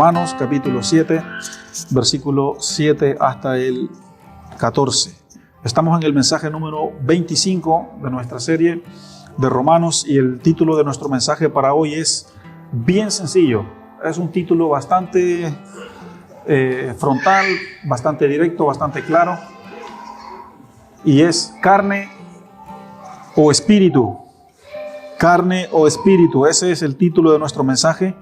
Romanos capítulo 7, versículo 7 hasta el 14. Estamos en el mensaje número 25 de nuestra serie de Romanos y el título de nuestro mensaje para hoy es bien sencillo. Es un título bastante frontal, bastante directo, bastante claro, y es carne o espíritu. Carne o espíritu, ese es el título de nuestro mensaje,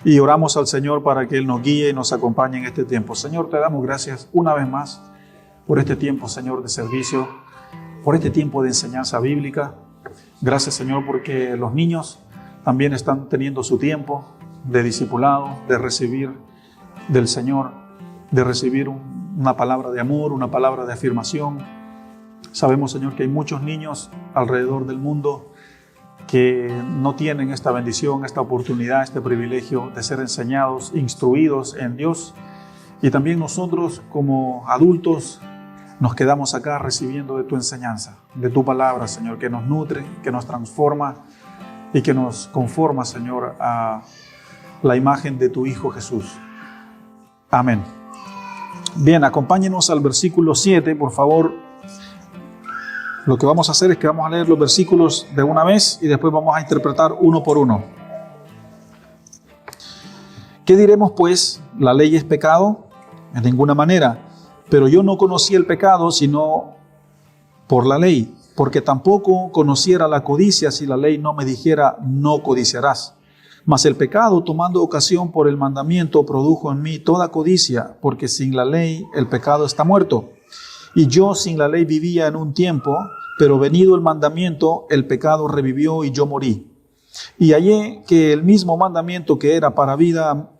y oramos al Señor para que Él nos guíe y nos acompañe en este tiempo. Señor, te damos gracias una vez más por este tiempo, Señor, de servicio, por este tiempo de enseñanza bíblica. Gracias, Señor, porque los niños también están teniendo su tiempo de discipulado, de recibir del Señor, de recibir una palabra de amor, una palabra de afirmación. Sabemos, Señor, que hay muchos niños alrededor del mundo que no tienen esta bendición, esta oportunidad, este privilegio de ser enseñados, instruidos en Dios. Y también nosotros como adultos nos quedamos acá recibiendo de tu enseñanza, de tu palabra, Señor, que nos nutre, que nos transforma y que nos conforma, Señor, a la imagen de tu Hijo Jesús. Amén. Bien, acompáñenos al versículo 7, por favor. Lo que vamos a hacer es que vamos a leer los versículos de una vez y después vamos a interpretar uno por uno. ¿Qué diremos pues? ¿La ley es pecado? En ninguna manera. Pero yo no conocí el pecado sino por la ley, porque tampoco conociera la codicia si la ley no me dijera no codiciarás. Mas el pecado, tomando ocasión por el mandamiento, produjo en mí toda codicia, porque sin la ley el pecado está muerto. Y yo sin la ley vivía en un tiempo, pero venido el mandamiento, el pecado revivió y yo morí. Y hallé que el mismo mandamiento que era para vida,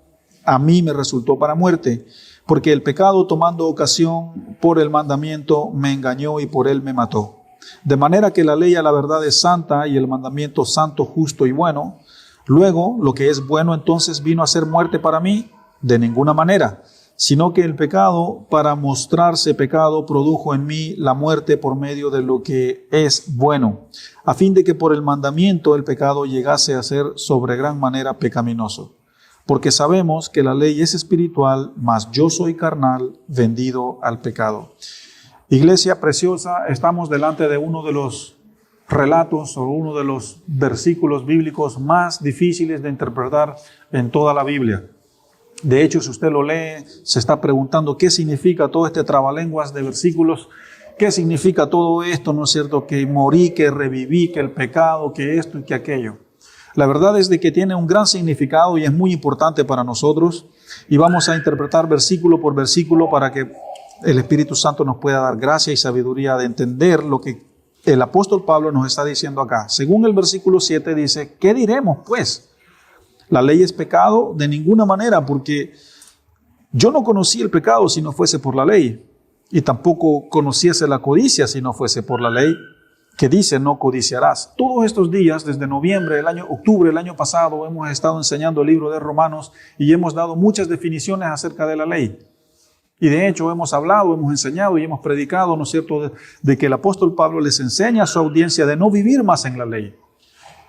a mí me resultó para muerte, porque el pecado tomando ocasión por el mandamiento me engañó y por él me mató. De manera que la ley a la verdad es santa y el mandamiento santo, justo y bueno. Luego, lo que es bueno entonces vino a ser muerte para mí, de ninguna manera, sino que el pecado, para mostrarse pecado, produjo en mí la muerte por medio de lo que es bueno, a fin de que por el mandamiento el pecado llegase a ser sobre gran manera pecaminoso. Porque sabemos que la ley es espiritual, mas yo soy carnal, vendido al pecado. Iglesia preciosa, estamos delante de uno de los relatos o uno de los versículos bíblicos más difíciles de interpretar en toda la Biblia. De hecho, si usted lo lee, se está preguntando qué significa todo este trabalenguas de versículos, qué significa todo esto, ¿no es cierto? Que morí, que reviví, que el pecado, que esto y que aquello. La verdad es de que tiene un gran significado y es muy importante para nosotros, y vamos a interpretar versículo por versículo para que el Espíritu Santo nos pueda dar gracia y sabiduría de entender lo que el apóstol Pablo nos está diciendo acá. Según el versículo 7 dice, ¿qué diremos pues? ¿La ley es pecado? De ninguna manera, porque yo no conocí el pecado si no fuese por la ley, y tampoco conociese la codicia si no fuese por la ley, que dice no codiciarás. Todos estos días, desde octubre del año pasado, hemos estado enseñando el libro de Romanos y hemos dado muchas definiciones acerca de la ley. Y de hecho hemos hablado, hemos enseñado y hemos predicado, ¿no es cierto?, de que el apóstol Pablo les enseña a su audiencia de no vivir más en la ley.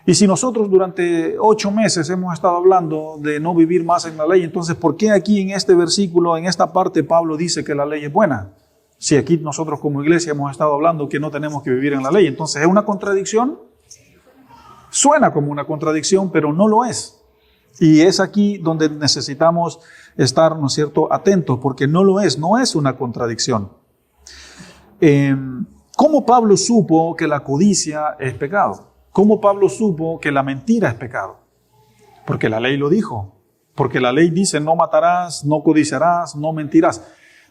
Y si nosotros durante 8 meses hemos estado hablando de no vivir más en la ley, entonces ¿por qué aquí en este versículo, en esta parte, Pablo dice que la ley es buena? Si aquí nosotros como iglesia hemos estado hablando que no tenemos que vivir en la ley, entonces ¿es una contradicción? Suena como una contradicción, pero no lo es. Y es aquí donde necesitamos estar, ¿no es cierto?, atentos, porque no lo es, no es una contradicción. ¿Cómo Pablo supo que la codicia es pecado? ¿Cómo Pablo supo que la mentira es pecado? Porque la ley lo dijo. Porque la ley dice no matarás, no codiciarás, no mentirás.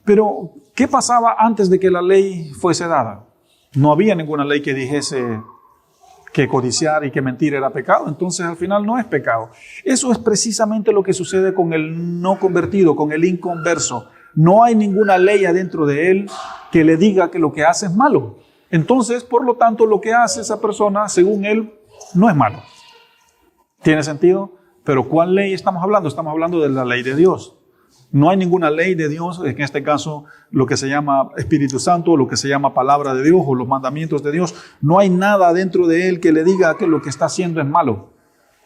Pero, ¿qué pasaba antes de que la ley fuese dada? No había ninguna ley que dijese que codiciar y que mentir era pecado. Entonces, al final no es pecado. Eso es precisamente lo que sucede con el no convertido, con el inconverso. No hay ninguna ley adentro de él que le diga que lo que hace es malo. Entonces, por lo tanto, lo que hace esa persona, según él, no es malo. ¿Tiene sentido? Pero ¿cuál ley estamos hablando? Estamos hablando de la ley de Dios. No hay ninguna ley de Dios, en este caso, lo que se llama Espíritu Santo, lo que se llama palabra de Dios o los mandamientos de Dios. No hay nada dentro de él que le diga que lo que está haciendo es malo.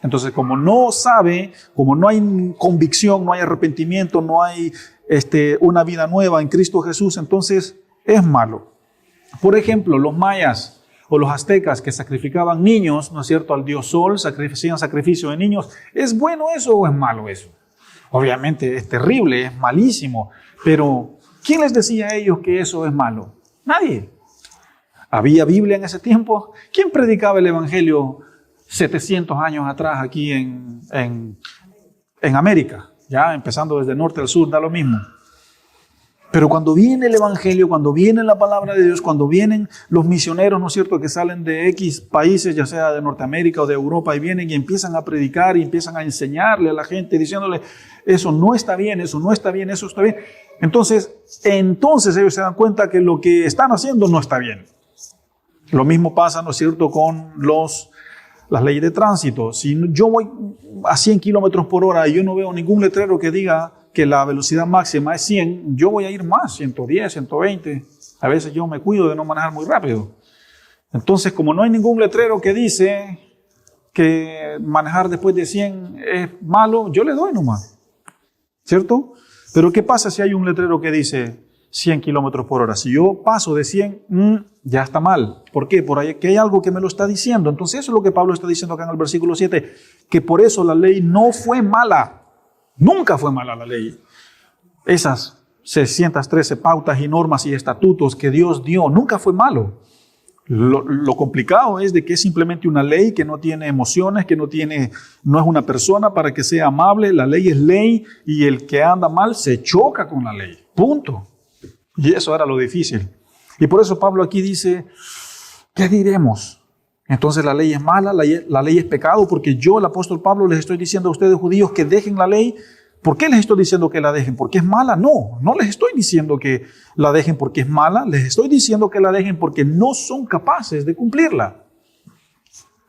Entonces, como no sabe, como no hay convicción, no hay arrepentimiento, no hay una vida nueva en Cristo Jesús, entonces es malo. Por ejemplo, los mayas o los aztecas que sacrificaban niños, ¿no es cierto?, al dios Sol, hacían sacrificio de niños. ¿Es bueno eso o es malo eso? Obviamente es terrible, es malísimo, pero ¿quién les decía a ellos que eso es malo? Nadie. ¿Había Biblia en ese tiempo? ¿Quién predicaba el Evangelio 700 años atrás aquí en América? Ya empezando desde el norte al sur, da lo mismo. Pero cuando viene el Evangelio, cuando viene la palabra de Dios, cuando vienen los misioneros, ¿no es cierto?, que salen de X países, ya sea de Norteamérica o de Europa, y vienen y empiezan a predicar y empiezan a enseñarle a la gente, diciéndole, eso no está bien, eso no está bien, eso está bien. Entonces ellos se dan cuenta que lo que están haciendo no está bien. Lo mismo pasa, ¿no es cierto?, con las leyes de tránsito. Si yo voy a 100 kilómetros por hora y yo no veo ningún letrero que diga que la velocidad máxima es 100, yo voy a ir más, 110, 120. A veces yo me cuido de no manejar muy rápido. Entonces, como no hay ningún letrero que dice que manejar después de 100 es malo, yo le doy nomás. ¿Cierto? Pero ¿qué pasa si hay un letrero que dice 100 kilómetros por hora? Si yo paso de 100, ya está mal. ¿Por qué? Porque hay algo que me lo está diciendo. Entonces eso es lo que Pablo está diciendo acá en el versículo 7, que por eso la ley no fue mala. Nunca fue mala la ley. Esas 613 pautas y normas y estatutos que Dios dio, nunca fue malo. Lo complicado es de que es simplemente una ley que no tiene emociones, que no es una persona para que sea amable. La ley es ley y el que anda mal se choca con la ley. Punto. Y eso era lo difícil. Y por eso Pablo aquí dice, ¿qué diremos? Entonces la ley es mala, la ley es pecado, porque yo, el apóstol Pablo, les estoy diciendo a ustedes judíos que dejen la ley. ¿Por qué les estoy diciendo que la dejen? ¿Porque es mala? No les estoy diciendo que la dejen porque es mala, les estoy diciendo que la dejen porque no son capaces de cumplirla.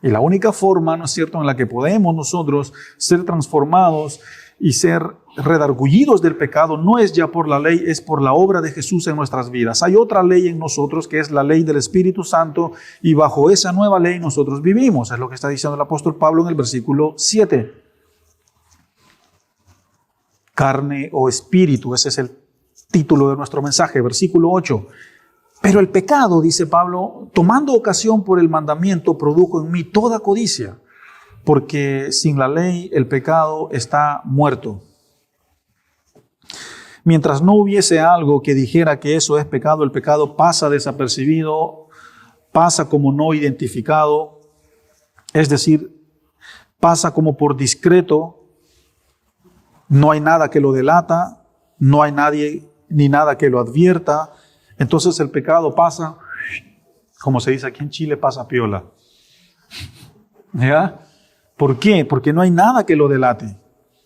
Y la única forma, ¿no es cierto?, en la que podemos nosotros ser transformados y ser redargullidos del pecado no es ya por la ley, es por la obra de Jesús en nuestras vidas. Hay otra ley en nosotros que es la ley del Espíritu Santo y bajo esa nueva ley nosotros vivimos. Es lo que está diciendo el apóstol Pablo en el versículo 7. Carne o espíritu, ese es el título de nuestro mensaje, versículo 8. Pero el pecado, dice Pablo, tomando ocasión por el mandamiento, produjo en mí toda codicia, porque sin la ley el pecado está muerto. Mientras no hubiese algo que dijera que eso es pecado, el pecado pasa desapercibido, pasa como no identificado, es decir, pasa como por discreto. No hay nada que lo delata, no hay nadie ni nada que lo advierta. Entonces el pecado pasa, como se dice aquí en Chile, pasa piola. ¿Ya? ¿Por qué? Porque no hay nada que lo delate.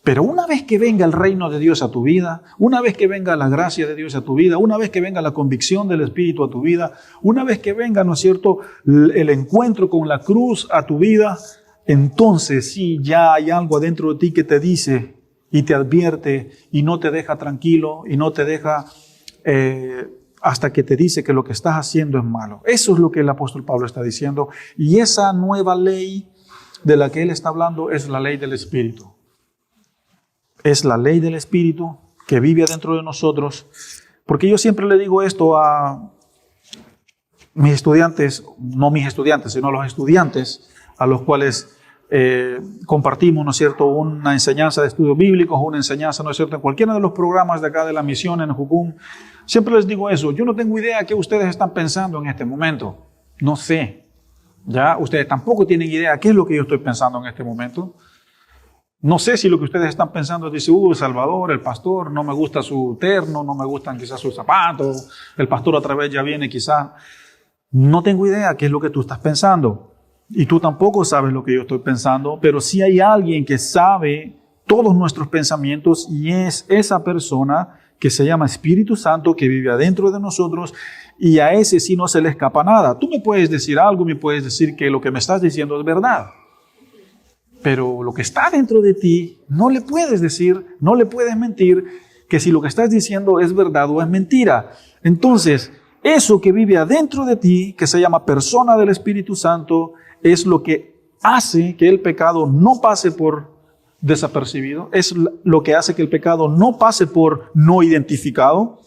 Pero una vez que venga el reino de Dios a tu vida, una vez que venga la gracia de Dios a tu vida, una vez que venga la convicción del Espíritu a tu vida, una vez que venga, ¿no es cierto?, el encuentro con la cruz a tu vida, entonces sí, ya hay algo adentro de ti que te dice y te advierte y no te deja tranquilo y no te deja hasta que te dice que lo que estás haciendo es malo. Eso es lo que el apóstol Pablo está diciendo. Y esa nueva ley de la que él está hablando es la ley del Espíritu. Es la ley del Espíritu que vive adentro de nosotros. Porque yo siempre le digo esto a mis estudiantes, no mis estudiantes, sino a los estudiantes a los cuales compartimos, ¿no es cierto?, una enseñanza de estudios bíblicos, una enseñanza, ¿no es cierto?, en cualquiera de los programas de acá de la misión en Jucum. Siempre les digo eso. Yo no tengo idea qué ustedes están pensando en este momento. No sé. Ya, ustedes tampoco tienen idea qué es lo que yo estoy pensando en este momento. No sé si lo que ustedes están pensando es, dice, Salvador, el pastor, no me gusta su terno, no me gustan quizás sus zapatos, el pastor otra vez ya viene quizás. No tengo idea qué es lo que tú estás pensando. Y tú tampoco sabes lo que yo estoy pensando, pero sí hay alguien que sabe todos nuestros pensamientos y es esa persona que se llama Espíritu Santo, que vive adentro de nosotros, y a ese sí no se le escapa nada. Tú me puedes decir algo, me puedes decir que lo que me estás diciendo es verdad, pero lo que está dentro de ti no le puedes decir, no le puedes mentir que si lo que estás diciendo es verdad o es mentira. Entonces, eso que vive adentro de ti, que se llama persona del Espíritu Santo, es lo que hace que el pecado no pase por desapercibido, es lo que hace que el pecado no pase por no identificado,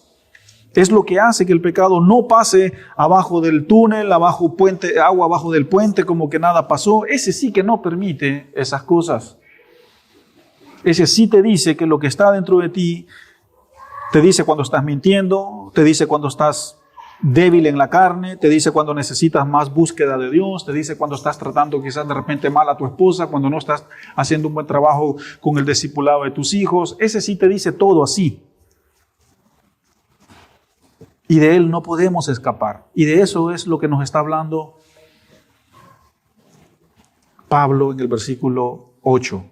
es lo que hace que el pecado no pase abajo del túnel, abajo puente, agua abajo del puente, como que nada pasó. Ese sí que no permite esas cosas. Ese sí te dice que lo que está dentro de ti, te dice cuando estás mintiendo, te dice cuando estás débil en la carne, te dice cuando necesitas más búsqueda de Dios, te dice cuando estás tratando quizás de repente mal a tu esposa, cuando no estás haciendo un buen trabajo con el discipulado de tus hijos. Ese sí te dice todo así. Y de él no podemos escapar. Y de eso es lo que nos está hablando Pablo en el versículo 8.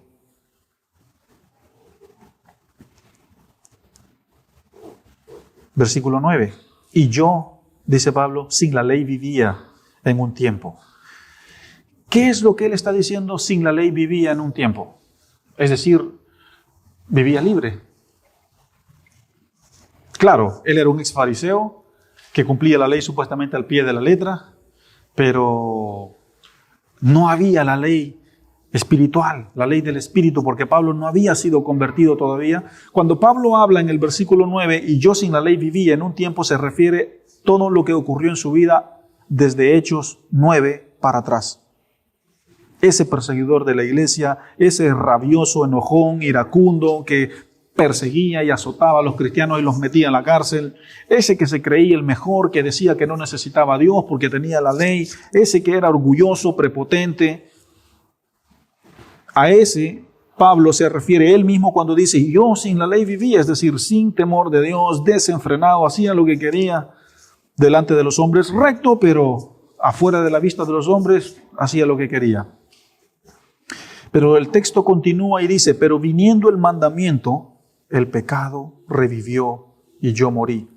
Versículo 9. Y yo, dice Pablo, sin la ley vivía en un tiempo. ¿Qué es lo que él está diciendo? Sin la ley vivía en un tiempo. Es decir, vivía libre. Claro, él era un ex fariseo que cumplía la ley supuestamente al pie de la letra, pero no había la ley espiritual, la ley del Espíritu, porque Pablo no había sido convertido todavía. Cuando Pablo habla en el versículo 9, y yo sin la ley vivía en un tiempo, se refiere todo lo que ocurrió en su vida desde Hechos 9 para atrás. Ese perseguidor de la iglesia, ese rabioso, enojón, iracundo, que perseguía y azotaba a los cristianos y los metía en la cárcel, ese que se creía el mejor, que decía que no necesitaba a Dios porque tenía la ley, ese que era orgulloso, prepotente. A ese Pablo se refiere él mismo cuando dice, yo sin la ley vivía, es decir, sin temor de Dios, desenfrenado, hacía lo que quería delante de los hombres, recto, pero afuera de la vista de los hombres, hacía lo que quería. Pero el texto continúa y dice, pero viniendo el mandamiento, el pecado revivió y yo morí.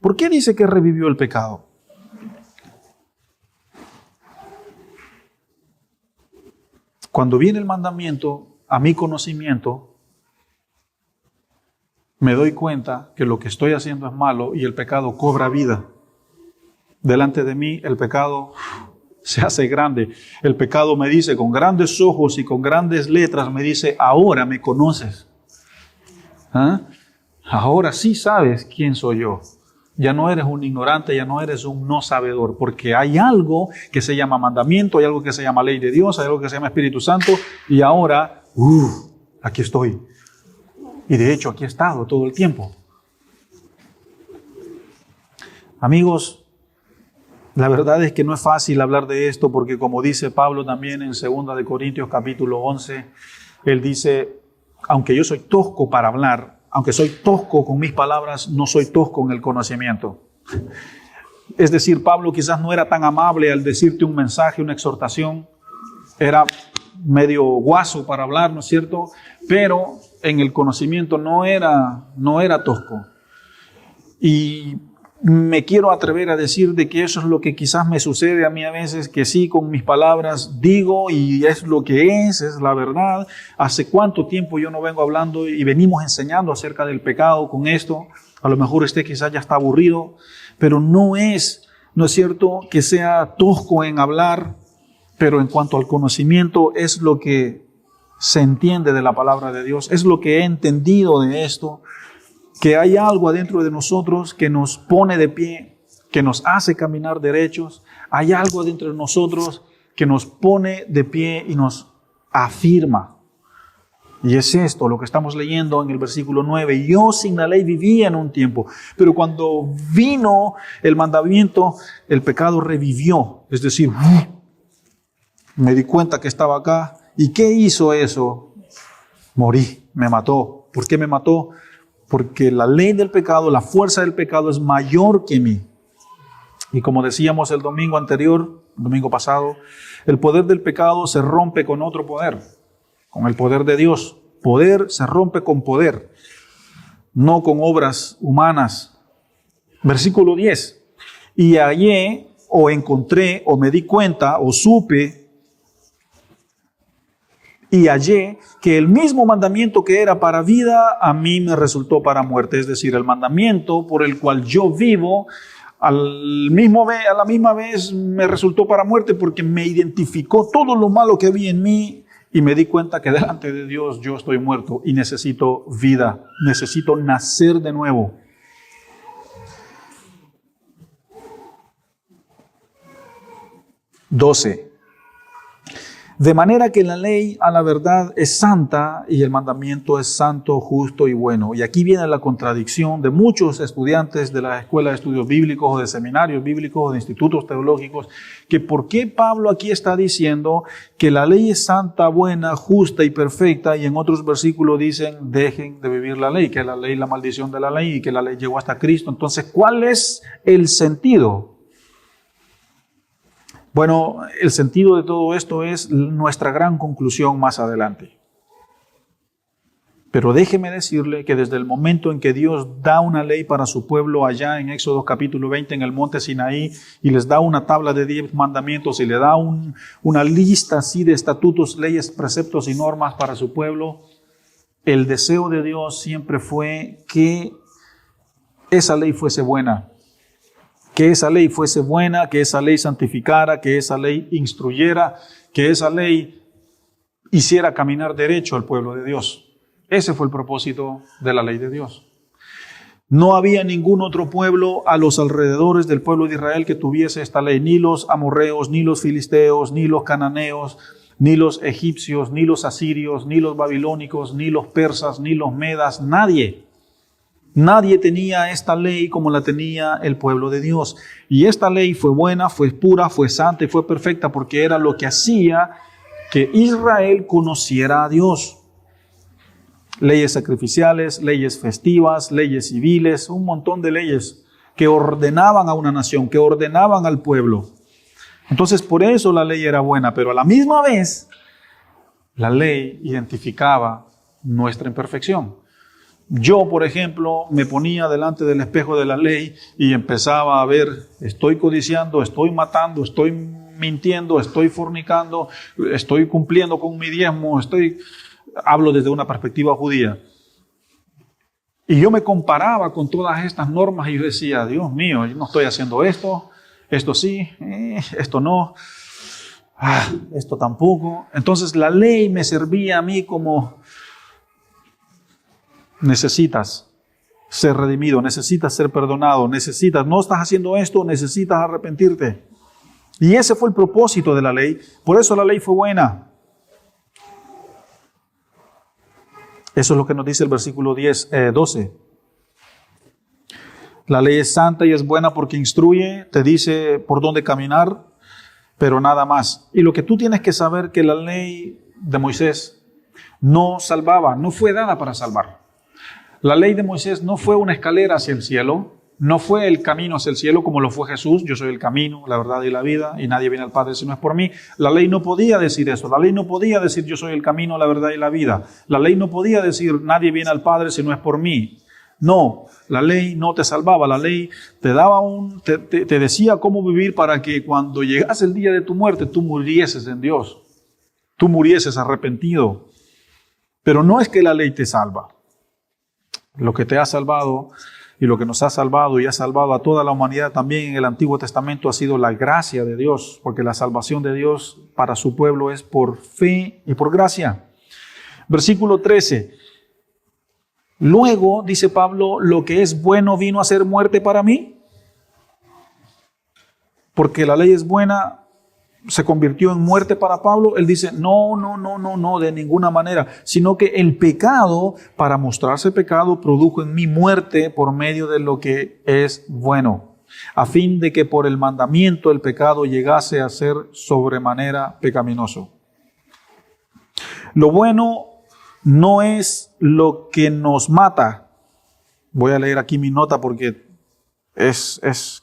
¿Por qué dice que revivió el pecado? Cuando viene el mandamiento a mi conocimiento, me doy cuenta que lo que estoy haciendo es malo y el pecado cobra vida. Delante de mí el pecado se hace grande. El pecado me dice con grandes ojos y con grandes letras, me dice, ahora me conoces. ¿Ah? Ahora sí sabes quién soy yo. Ya no eres un ignorante, ya no eres un no sabedor, porque hay algo que se llama mandamiento, hay algo que se llama ley de Dios, hay algo que se llama Espíritu Santo, y ahora, aquí estoy. Y de hecho aquí he estado todo el tiempo. Amigos, la verdad es que no es fácil hablar de esto, porque como dice Pablo también en 2 de Corintios capítulo 11, él dice, aunque yo soy tosco para hablar, aunque soy tosco con mis palabras, no soy tosco en el conocimiento. Es decir, Pablo quizás no era tan amable al decirte un mensaje, una exhortación, era medio guaso para hablar, ¿no es cierto? Pero en el conocimiento no era tosco. Y me quiero atrever a decir de que eso es lo que quizás me sucede a mí a veces, que sí, con mis palabras digo y es lo que es la verdad. ¿Hace cuánto tiempo yo no vengo hablando y venimos enseñando acerca del pecado con esto? A lo mejor usted quizás ya está aburrido, pero no es cierto que sea tosco en hablar, pero en cuanto al conocimiento es lo que se entiende de la palabra de Dios, es lo que he entendido de esto, que hay algo adentro de nosotros que nos pone de pie, que nos hace caminar derechos. Hay algo adentro de nosotros que nos pone de pie y nos afirma. Y es esto lo que estamos leyendo en el versículo 9. Yo sin la ley vivía en un tiempo, pero cuando vino el mandamiento, el pecado revivió. Es decir, me di cuenta que estaba acá. ¿Y qué hizo eso? Morí, me mató. ¿Por qué me mató? Porque la ley del pecado, la fuerza del pecado es mayor que mí. Y como decíamos el domingo anterior, el domingo pasado, el poder del pecado se rompe con otro poder, con el poder de Dios. Poder se rompe con poder, no con obras humanas. Versículo 10. Y hallé, o encontré, o me di cuenta, o supe, y hallé que el mismo mandamiento que era para vida, a mí me resultó para muerte. Es decir, el mandamiento por el cual yo vivo, a la misma vez me resultó para muerte porque me identificó todo lo malo que había en mí y me di cuenta que delante de Dios yo estoy muerto y necesito vida, necesito nacer de nuevo. (12) De manera que la ley a la verdad es santa y el mandamiento es santo, justo y bueno. Y aquí viene la contradicción de muchos estudiantes de la escuela de estudios bíblicos o de seminarios bíblicos o de institutos teológicos, que por qué Pablo aquí está diciendo que la ley es santa, buena, justa y perfecta, y en otros versículos dicen dejen de vivir la ley, que la ley es la maldición de la ley y que la ley llegó hasta Cristo. Entonces, ¿cuál es el sentido? Bueno, el sentido de todo esto es nuestra gran conclusión más adelante. Pero déjeme decirle que desde el momento en que Dios da una ley para su pueblo allá en Éxodo capítulo 20 en el monte Sinaí y les da una tabla de 10 mandamientos y le da una lista así de estatutos, leyes, preceptos y normas para su pueblo, el deseo de Dios siempre fue que esa ley fuese buena. Que esa ley fuese buena, que esa ley santificara, que esa ley instruyera, que esa ley hiciera caminar derecho al pueblo de Dios. Ese fue el propósito de la ley de Dios. No había ningún otro pueblo a los alrededores del pueblo de Israel que tuviese esta ley, ni los amorreos, ni los filisteos, ni los cananeos, ni los egipcios, ni los asirios, ni los babilónicos, ni los persas, ni los medas, nadie. Nadie tenía esta ley como la tenía el pueblo de Dios. Y esta ley fue buena, fue pura, fue santa y fue perfecta porque era lo que hacía que Israel conociera a Dios. Leyes sacrificiales, leyes festivas, leyes civiles, un montón de leyes que ordenaban a una nación, que ordenaban al pueblo. Entonces, por eso la ley era buena, pero a la misma vez, la ley identificaba nuestra imperfección. Yo, por ejemplo, me ponía delante del espejo de la ley y empezaba a ver, estoy codiciando, estoy matando, estoy mintiendo, estoy fornicando, estoy cumpliendo con mi diezmo, hablo desde una perspectiva judía. Y yo me comparaba con todas estas normas y yo decía, Dios mío, yo no estoy haciendo esto sí, esto no, esto tampoco. Entonces la ley me servía a mí como... Necesitas ser redimido, necesitas ser perdonado, no estás haciendo esto, necesitas arrepentirte. Y ese fue el propósito de la ley, por eso la ley fue buena. Eso es lo que nos dice el versículo 12. La ley es santa y es buena porque instruye, te dice por dónde caminar, pero nada más. Y lo que tú tienes que saber que la ley de Moisés no salvaba, no fue dada para salvar. La ley de Moisés no fue una escalera hacia el cielo, no fue el camino hacia el cielo como lo fue Jesús. Yo soy el camino, la verdad y la vida, y nadie viene al Padre si no es por mí. La ley no podía decir eso. La ley no podía decir yo soy el camino, la verdad y la vida. La ley no podía decir nadie viene al Padre si no es por mí. No, la ley no te salvaba. La ley te daba te decía cómo vivir para que cuando llegase el día de tu muerte tú murieses en Dios. Tú murieses arrepentido. Pero no es que la ley te salva. Lo que te ha salvado y lo que nos ha salvado y ha salvado a toda la humanidad también en el Antiguo Testamento ha sido la gracia de Dios, porque la salvación de Dios para su pueblo es por fe y por gracia. Versículo 13. Luego, dice Pablo, lo que es bueno vino a ser muerte para mí, porque la ley es buena. Se convirtió en muerte para Pablo. Él dice, no, de ninguna manera, sino que el pecado, para mostrarse pecado, produjo en mí muerte por medio de lo que es bueno, a fin de que por el mandamiento el pecado llegase a ser sobremanera pecaminoso. Lo bueno no es lo que nos mata. Voy a leer aquí mi nota porque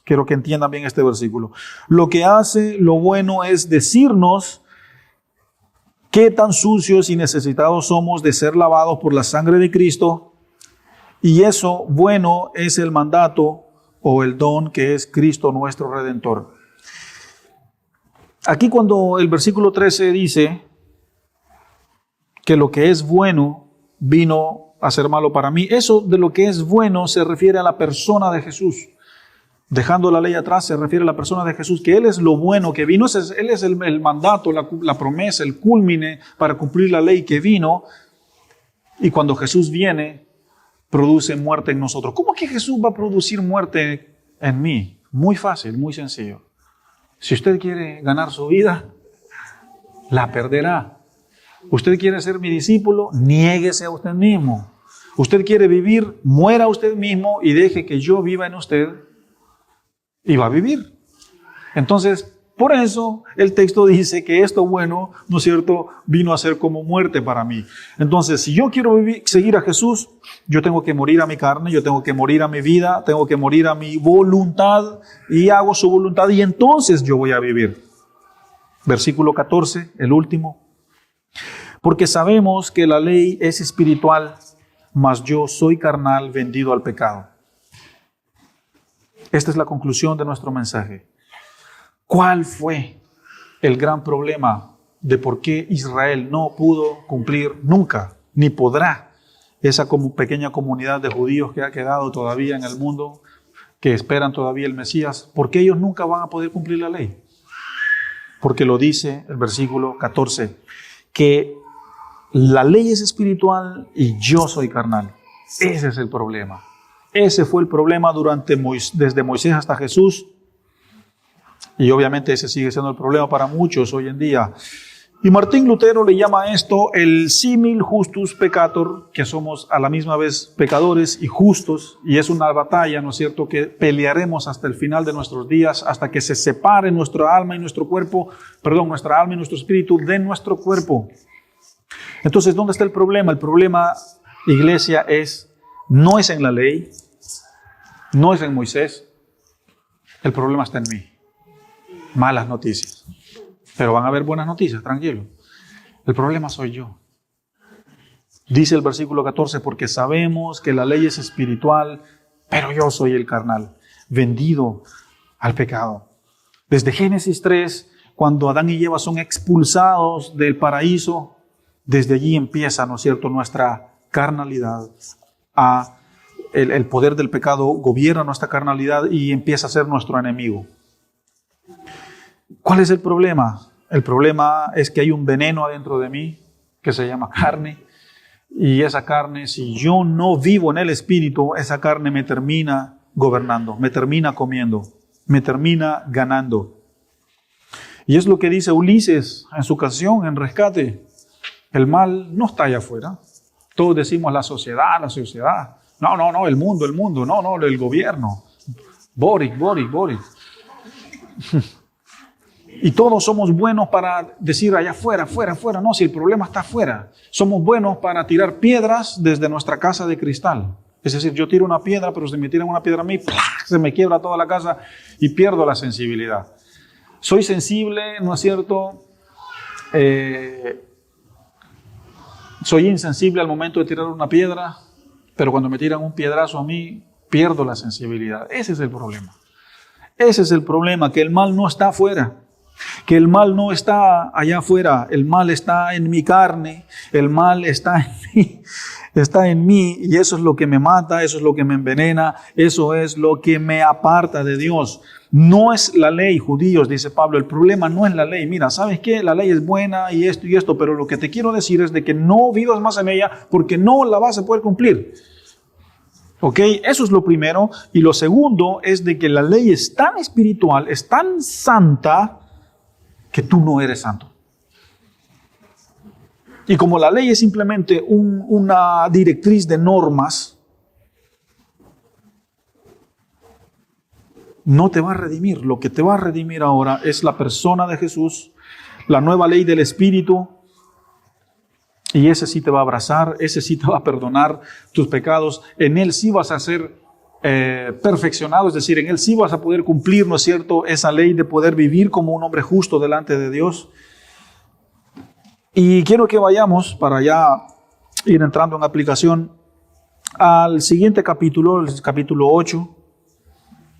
quiero que entiendan bien este versículo. Lo que hace lo bueno es decirnos qué tan sucios y necesitados somos de ser lavados por la sangre de Cristo, y eso bueno es el mandato o el don que es Cristo nuestro Redentor. Aquí cuando el versículo 13 dice que lo que es bueno vino a ser malo para mí, eso de lo que es bueno se refiere a la persona de Jesús. Dejando la ley atrás se refiere a la persona de Jesús, que Él es lo bueno que vino, Él es el mandato, la promesa, el culmine para cumplir la ley que vino. Y cuando Jesús viene, produce muerte en nosotros. ¿Cómo que Jesús va a producir muerte en mí? Muy fácil, muy sencillo. Si usted quiere ganar su vida, la perderá. Usted quiere ser mi discípulo, niéguese a usted mismo. Usted quiere vivir, muera usted mismo y deje que yo viva en usted y va a vivir. Entonces, por eso el texto dice que esto bueno, ¿no es cierto?, vino a ser como muerte para mí. Entonces, si yo quiero seguir a Jesús, yo tengo que morir a mi carne, yo tengo que morir a mi vida, tengo que morir a mi voluntad y hago su voluntad y entonces yo voy a vivir. Versículo 14, el último. Porque sabemos que la ley es espiritual, mas yo soy carnal, vendido al pecado. Esta es la conclusión de nuestro mensaje. ¿Cuál fue el gran problema de por qué Israel no pudo cumplir nunca, ni podrá, esa como pequeña comunidad de judíos que ha quedado todavía en el mundo, que esperan todavía el Mesías? ¿Por qué ellos nunca van a poder cumplir la ley? Porque lo dice el versículo 14, que la ley es espiritual y yo soy carnal. Ese es el problema. Ese fue el problema desde Moisés hasta Jesús. Y obviamente ese sigue siendo el problema para muchos hoy en día. Y Martín Lutero le llama a esto el simil justus peccator, que somos a la misma vez pecadores y justos. Y es una batalla, ¿no es cierto?, que pelearemos hasta el final de nuestros días, hasta que se separe nuestra alma y nuestro cuerpo, nuestra alma y nuestro espíritu de nuestro cuerpo. Entonces, ¿dónde está el problema? El problema, iglesia, no es en la ley, no es en Moisés. El problema está en mí. Malas noticias. Pero van a haber buenas noticias, tranquilo. El problema soy yo. Dice el versículo 14, porque sabemos que la ley es espiritual, pero yo soy el carnal, vendido al pecado. Desde Génesis 3, cuando Adán y Eva son expulsados del paraíso, desde allí empieza, ¿no es cierto?, nuestra carnalidad. El poder del pecado gobierna nuestra carnalidad y empieza a ser nuestro enemigo. ¿Cuál es el problema? El problema es que hay un veneno adentro de mí que se llama carne. Y esa carne, si yo no vivo en el Espíritu, esa carne me termina gobernando, me termina comiendo, me termina ganando. Y es lo que dice Ulises en su canción, en Rescate. El mal no está allá afuera. Todos decimos la sociedad. No, el mundo, no, el gobierno. Boric. Y todos somos buenos para decir allá afuera. No, si el problema está afuera. Somos buenos para tirar piedras desde nuestra casa de cristal. Es decir, yo tiro una piedra, pero si me tiran una piedra a mí, ¡plá!, se me quiebra toda la casa y pierdo la sensibilidad. Soy sensible, ¿no es cierto? Soy insensible al momento de tirar una piedra, pero cuando me tiran un piedrazo a mí, pierdo la sensibilidad. Ese es el problema. Ese es el problema, que el mal no está afuera, que el mal no está allá afuera, el mal está en mi carne, el mal está en mí y eso es lo que me mata, eso es lo que me envenena, eso es lo que me aparta de Dios. No es la ley, judíos, dice Pablo, el problema no es la ley. Mira, ¿sabes qué? La ley es buena y esto, pero lo que te quiero decir es de que no vivas más en ella porque no la vas a poder cumplir. ¿Ok? Eso es lo primero. Y lo segundo es de que la ley es tan espiritual, es tan santa, que tú no eres santo. Y como la ley es simplemente una directriz de normas, no te va a redimir. Lo que te va a redimir ahora es la persona de Jesús, la nueva ley del Espíritu, y ese sí te va a abrazar, ese sí te va a perdonar tus pecados. En Él sí vas a ser perfeccionado, es decir, en Él sí vas a poder cumplir, ¿no es cierto?, esa ley de poder vivir como un hombre justo delante de Dios. Y quiero que vayamos, para ya ir entrando en aplicación, al siguiente capítulo, el capítulo 8,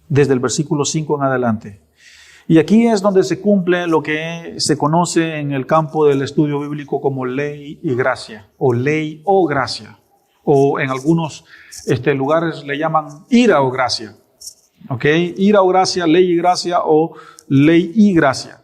desde el versículo 5 en adelante. Y aquí es donde se cumple lo que se conoce en el campo del estudio bíblico como ley y gracia, o ley o gracia, o en algunos lugares le llaman ira o gracia. ¿Ok? Ira o gracia, ley y gracia o ley y gracia.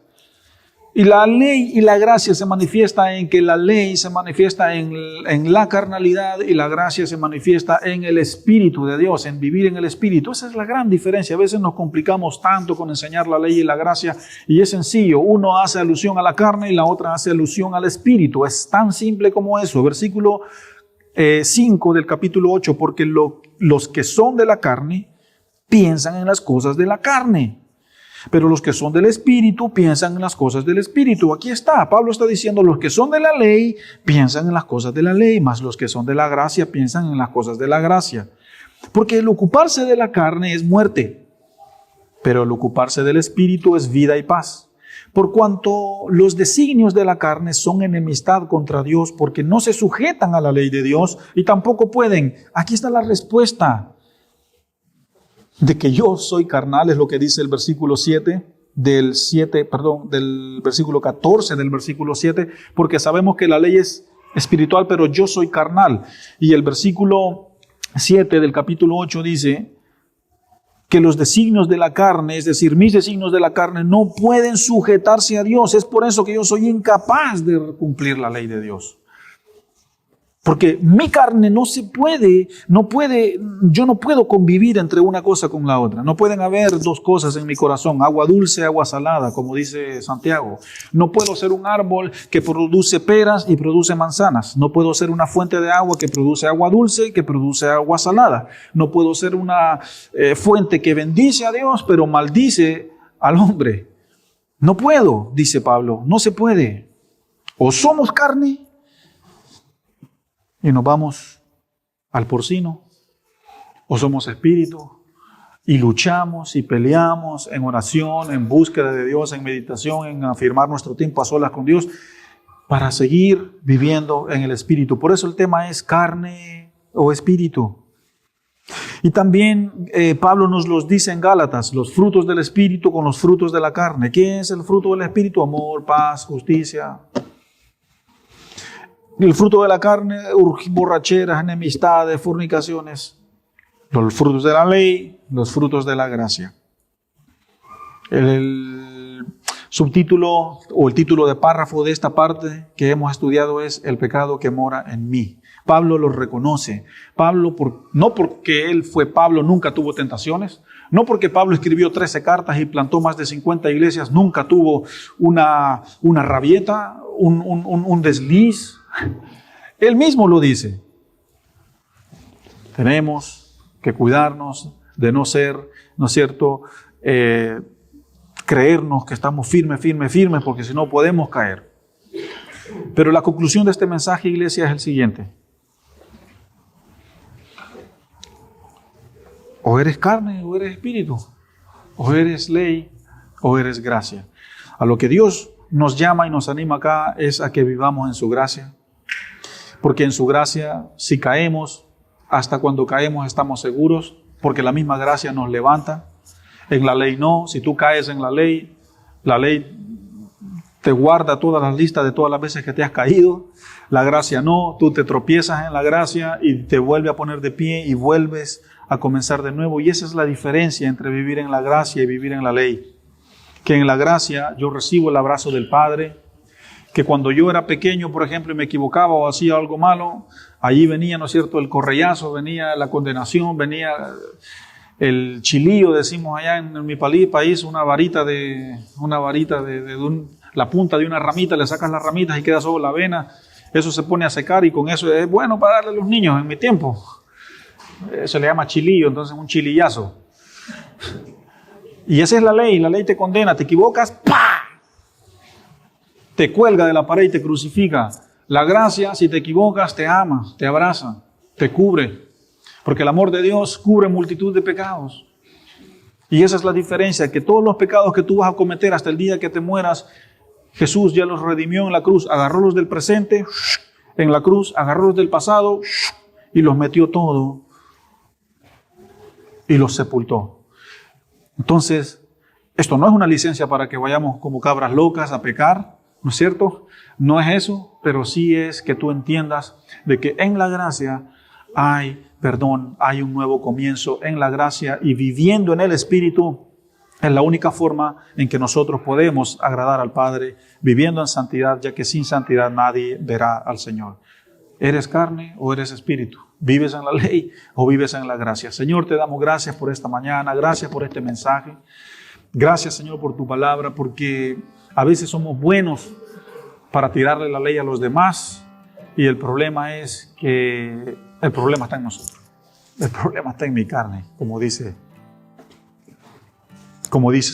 Y la ley y la gracia se manifiesta en que la ley se manifiesta en la carnalidad y la gracia se manifiesta en el Espíritu de Dios, en vivir en el Espíritu. Esa es la gran diferencia. A veces nos complicamos tanto con enseñar la ley y la gracia y es sencillo. Uno hace alusión a la carne y la otra hace alusión al Espíritu. Es tan simple como eso. Versículo 5 del capítulo 8, porque los que son de la carne piensan en las cosas de la carne. Pero los que son del Espíritu piensan en las cosas del Espíritu. Aquí está, Pablo está diciendo, los que son de la ley piensan en las cosas de la ley, más los que son de la gracia piensan en las cosas de la gracia. Porque el ocuparse de la carne es muerte, pero el ocuparse del Espíritu es vida y paz. Por cuanto los designios de la carne son enemistad contra Dios, porque no se sujetan a la ley de Dios y tampoco pueden. Aquí está la respuesta. De que yo soy carnal, es lo que dice el versículo 7 del versículo 14 del versículo 7, porque sabemos que la ley es espiritual, pero yo soy carnal. Y el versículo 7 del capítulo 8 dice que los designios de la carne, es decir, mis designios de la carne, no pueden sujetarse a Dios. Es por eso que yo soy incapaz de cumplir la ley de Dios. Porque mi carne yo no puedo convivir entre una cosa con la otra. No pueden haber dos cosas en mi corazón, agua dulce, agua salada, como dice Santiago. No puedo ser un árbol que produce peras y produce manzanas. No puedo ser una fuente de agua que produce agua dulce y que produce agua salada. No puedo ser una fuente que bendice a Dios, pero maldice al hombre. No puedo, dice Pablo, no se puede. O somos carne y nos vamos al porcino, o somos espíritu y luchamos y peleamos en oración, en búsqueda de Dios, en meditación, en afirmar nuestro tiempo a solas con Dios para seguir viviendo en el espíritu. Por eso el tema es carne o espíritu. Y también Pablo nos los dice en Gálatas, los frutos del espíritu con los frutos de la carne. ¿Qué es el fruto del espíritu? Amor, paz, justicia. El fruto de la carne, borracheras, enemistades, fornicaciones. Los frutos de la ley, los frutos de la gracia. El subtítulo o el título de párrafo de esta parte que hemos estudiado es el pecado que mora en mí. Pablo lo reconoce. Pablo, no porque él fue Pablo, nunca tuvo tentaciones. No porque Pablo escribió 13 cartas y plantó más de 50 iglesias, nunca tuvo una rabieta, un desliz. Él mismo lo dice. Tenemos que cuidarnos de no ser, ¿no es cierto?, creernos que estamos firmes, porque si no podemos caer. Pero la conclusión de este mensaje, iglesia, es el siguiente. O eres carne o eres espíritu. O eres ley o eres gracia. A lo que Dios nos llama y nos anima acá es a que vivamos en su gracia. Porque en su gracia, si caemos, hasta cuando caemos estamos seguros, porque la misma gracia nos levanta. En la ley no, si tú caes en la ley te guarda todas las listas de todas las veces que te has caído. La gracia no, tú te tropiezas en la gracia y te vuelve a poner de pie y vuelves a comenzar de nuevo. Y esa es la diferencia entre vivir en la gracia y vivir en la ley. Que en la gracia yo recibo el abrazo del Padre, que cuando yo era pequeño, por ejemplo, y me equivocaba o hacía algo malo, allí venía, ¿no es cierto?, el correllazo, venía la condenación, venía el chilío, decimos allá en mi país, la punta de una ramita, le sacas las ramitas y queda solo la avena, eso se pone a secar y con eso es bueno para darle a los niños en mi tiempo. Se le llama chilillo, entonces un chilillazo. Y esa es la ley te condena, te equivocas, ¡pah!, te cuelga de la pared y te crucifica. La gracia, si te equivocas, te ama, te abraza, te cubre. Porque el amor de Dios cubre multitud de pecados. Y esa es la diferencia, que todos los pecados que tú vas a cometer hasta el día que te mueras, Jesús ya los redimió en la cruz, agarró los del presente, en la cruz, agarró los del pasado y los metió todo y los sepultó. Entonces, esto no es una licencia para que vayamos como cabras locas a pecar, ¿no es cierto? No es eso, pero sí es que tú entiendas de que en la gracia hay perdón, hay un nuevo comienzo en la gracia, y viviendo en el Espíritu es la única forma en que nosotros podemos agradar al Padre, viviendo en santidad, ya que sin santidad nadie verá al Señor. ¿Eres carne o eres espíritu? ¿Vives en la ley o vives en la gracia? Señor, te damos gracias por esta mañana, gracias por este mensaje. Gracias, Señor, por tu palabra, porque a veces somos buenos para tirarle la ley a los demás, y el problema es que el problema está en nosotros. El problema está en mi carne, como dice,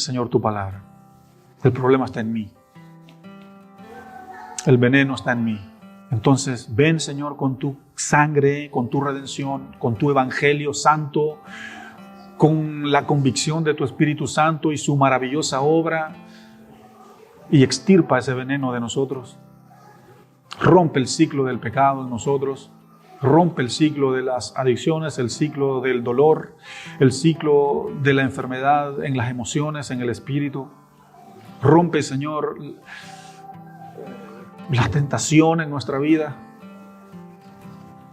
Señor, tu palabra. El problema está en mí. El veneno está en mí. Entonces, ven, Señor, con tu sangre, con tu redención, con tu evangelio santo, con la convicción de tu Espíritu Santo y su maravillosa obra, y extirpa ese veneno de nosotros. Rompe el ciclo del pecado en nosotros. Rompe el ciclo de las adicciones, el ciclo del dolor, el ciclo de la enfermedad en las emociones, en el espíritu. Rompe, Señor, la tentación en nuestra vida.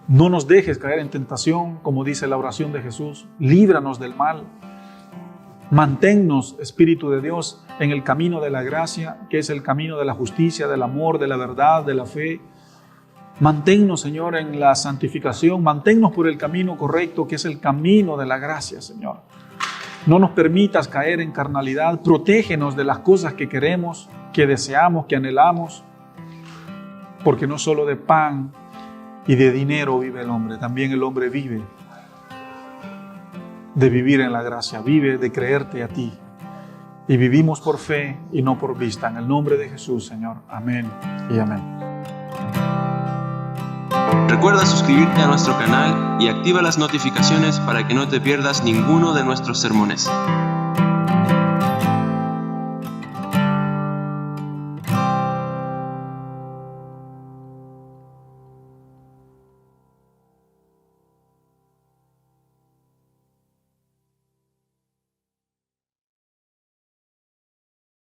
No nos dejes caer en tentación, como dice la oración de Jesús. Líbranos del mal. Manténnos, Espíritu de Dios, en el camino de la gracia, que es el camino de la justicia, del amor, de la verdad, de la fe. Manténnos, Señor, en la santificación. Manténnos por el camino correcto, que es el camino de la gracia, Señor. No nos permitas caer en carnalidad. Protégenos de las cosas que queremos, que deseamos, que anhelamos. Porque no solo de pan y de dinero vive el hombre, también el hombre vive de vivir en la gracia, vive de creerte a ti. Y vivimos por fe y no por vista. En el nombre de Jesús, Señor. Amén y amén. Recuerda suscribirte a nuestro canal y activa las notificaciones para que no te pierdas ninguno de nuestros sermones.